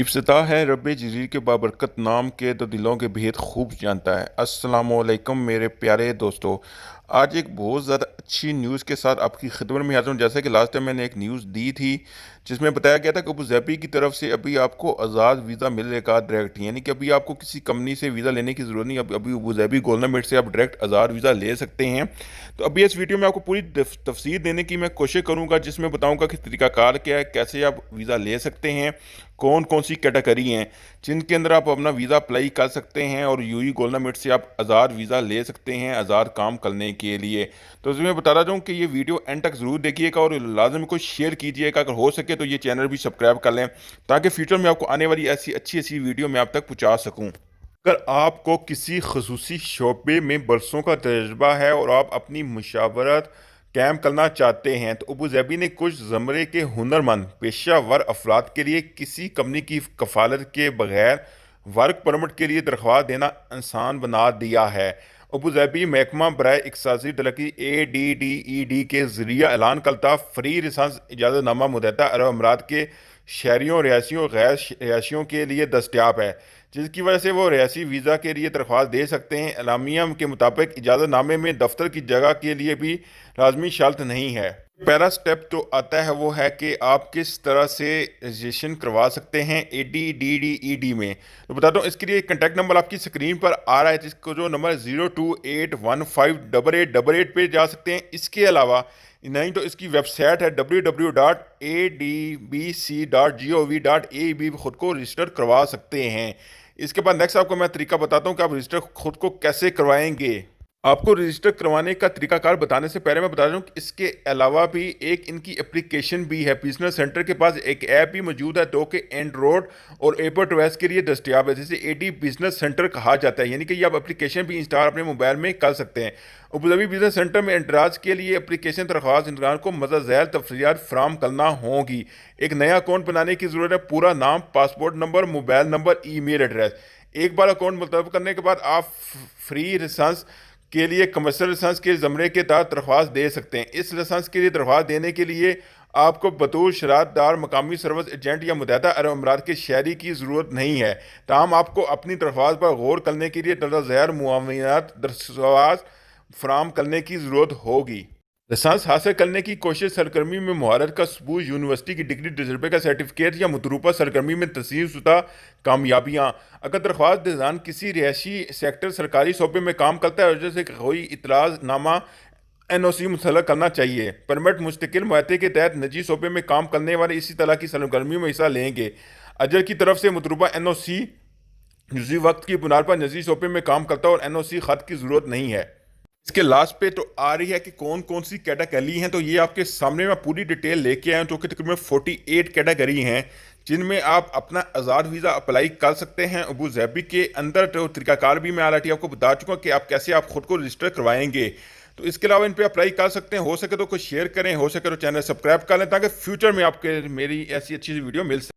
इब्तिदा है रब जरीर के बाबरकत नाम के तो दिलों के भेद खूब जानता है। अस्सलामुअलैकुम मेरे प्यारे दोस्तों, आज एक बहुत ज़्यादा अच्छी न्यूज़ के साथ आपकी खिदमत में हाज़िर हूँ। जैसे कि लास्ट टाइम मैंने एक न्यूज़ दी थी जिसमें बताया गया था कि अबू धाबी की तरफ से अभी आपको आज़ाद वीज़ा मिलेगा डायरेक्ट, यानी कि अभी आपको किसी कंपनी से वीज़ा लेने की ज़रूरत नहीं। अभी अबू धाबी गवर्नमेंट से आप डायरेक्ट आज़ाद वीज़ा ले सकते हैं। तो अभी इस वीडियो में आपको पूरी तफसीर देने की मैं कोशिश करूँगा, जिसमें बताऊँगा कि तरीकाकार क्या है, कैसे आप वीज़ा ले सकते हैं, कौन कौन सी कैटेगरी हैं जिनके अंदर आप अपना वीज़ा अप्लाई कर सकते हैं और यूई गवर्नमेंट से आप आज़ाद वीज़ा ले सकते हैं आज़ाद काम करने के लिए। तो इसमें बता रहा हूँ कि ये वीडियो एंड तक ज़रूर देखिएगा और लाजम को शेयर कीजिएगा। अगर हो सके तो ये चैनल भी सब्सक्राइब कर लें ताकि फ्यूचर में आपको आने वाली ऐसी अच्छी अच्छी वीडियो मैं आप तक पहुँचा सकूँ। अगर आपको किसी खसूसी शोबे में बरसों का तजर्बा है और आप अपनी मुशावरत कैम करना चाहते हैं, तो अबू धाबी ने कुछ ज़मरे के हुनरमंद पेशा वर अफराद के लिए किसी कंपनी की कफालत के बगैर वर्क परमिट के लिए दरख्वास्त देना आसान बना दिया है। अबू धाबी महकमा बराए इकसासी तरक्की ADDED के ज़रिए ऐलान करता फ्री रिसांस इजाज़तनामा मुतहदा अरब अमारात के शहरियों, रिहायशियों, गैर रिहायशियों के लिए दस्तयाब है, जिसकी वजह से वो रिहायशी वीज़ा के लिए दरख्वास्त दे सकते हैं। एलामिया के मुताबिक इजाज़तनामे में दफ्तर की जगह के लिए भी लाजमी शर्त नहीं है। पहला स्टेप तो आता है वो है कि आप किस तरह से रजिस्ट्रेशन करवा सकते हैं ADDED में। तो बताता हूँ, इसके लिए कंटैक्ट नंबर आपकी स्क्रीन पर आ रहा है, जिसको जो नंबर 02815888 पे जा सकते हैं। इसके अलावा नहीं तो इसकी वेबसाइट है www.adbc.gov.a भी खुद को रजिस्टर करवा सकते हैं। इसके बाद नेक्स्ट आपको मैं तरीका बताता हूँ कि आप रजिस्टर खुद को कैसे करवाएंगे। आपको रजिस्टर करवाने का तरीकाकार बताने से पहले मैं बता दूं कि इसके अलावा भी एक इनकी एप्लीकेशन भी है। बिजनेस सेंटर के पास एक ऐप भी मौजूद है जो कि एंड्रॉयड और एप्पल के लिए दस्तियाब है, जिसे AD बिजनेस सेंटर कहा जाता है। यानी कि ये आप एप्लीकेशन भी इंस्टॉल अपने मोबाइल में कर सकते हैं। अबू धाबी बिजनेस सेंटर में इंदराज के लिए एप्लीकेशन दरख्वास्त इंतजार को मज़ा झैल तफसीलात फ्राहम करना होगी। एक नया अकाउंट बनाने की ज़रूरत है। पूरा नाम, passport number, mobile number, email address. एक बार अकाउंट मुतलब करने के बाद आप फ्री रिसांस के लिए कमर्शियल लाइसेंस के ज़मरे के तहत दरख्वास्त दे सकते हैं। इस लाइसेंस के लिए दरख्वास्त देने के लिए आपको बतौर शरारतदार मकामी सर्विस एजेंट या मुत्तहदा अरब अमारात के शहरी की ज़रूरत नहीं है। ताहम आपको अपनी दरख्वास्त पर गौर करने के लिए दर्जा मुआवनत दरख्वास्त फराम करने की ज़रूरत होगी। लाइसेंस हासिल करने की कोशिश सरगर्मी में महारत का सबूत, यूनिवर्सिटी की डिग्री, तजर्बे का सर्टिफिकेट या मतरूपा सरगर्मी में तस्लीम शुदा कामयाबियाँ। अगर दरख्वास्त दीजान किसी रिहायशी सेक्टर सरकारी शोबे में काम करता है और जैसे कोई इतलानामा NOC मुतल्लक करना चाहिए। परमिट मुस्तकिल मुआहदे के तहत निजी शोबे में काम करने वाले इसी तरह की सरगर्मियों में हिस्सा लेंगे। अजर की तरफ से मतरूबा NOC निजी वक्त की बुनियाद पर निजी शोबे में काम करता है और NOC खत की ज़रूरत नहीं है। इसके लास्ट पे तो आ रही है कि कौन कौन सी कैटेगरी हैं। तो ये आपके सामने मैं पूरी डिटेल लेके आया हूँ, जो कि तकरीबन 48 कैटेगरी हैं जिनमें आप अपना आज़ाद वीज़ा अप्लाई कर सकते हैं। अबू धाबी के अंदर तो तरीकाकार भी मैं ऑलरेडी आपको बता चुका कि आप कैसे आप खुद को रजिस्टर करवाएंगे। तो इसके अलावा इन पे अप्लाई कर सकते हैं। हो सके तो कुछ शेयर करें, हो सके तो चैनल सब्सक्राइब कर लें ताकि फ्यूचर में आपके मेरी ऐसी अच्छी वीडियो मिल सके।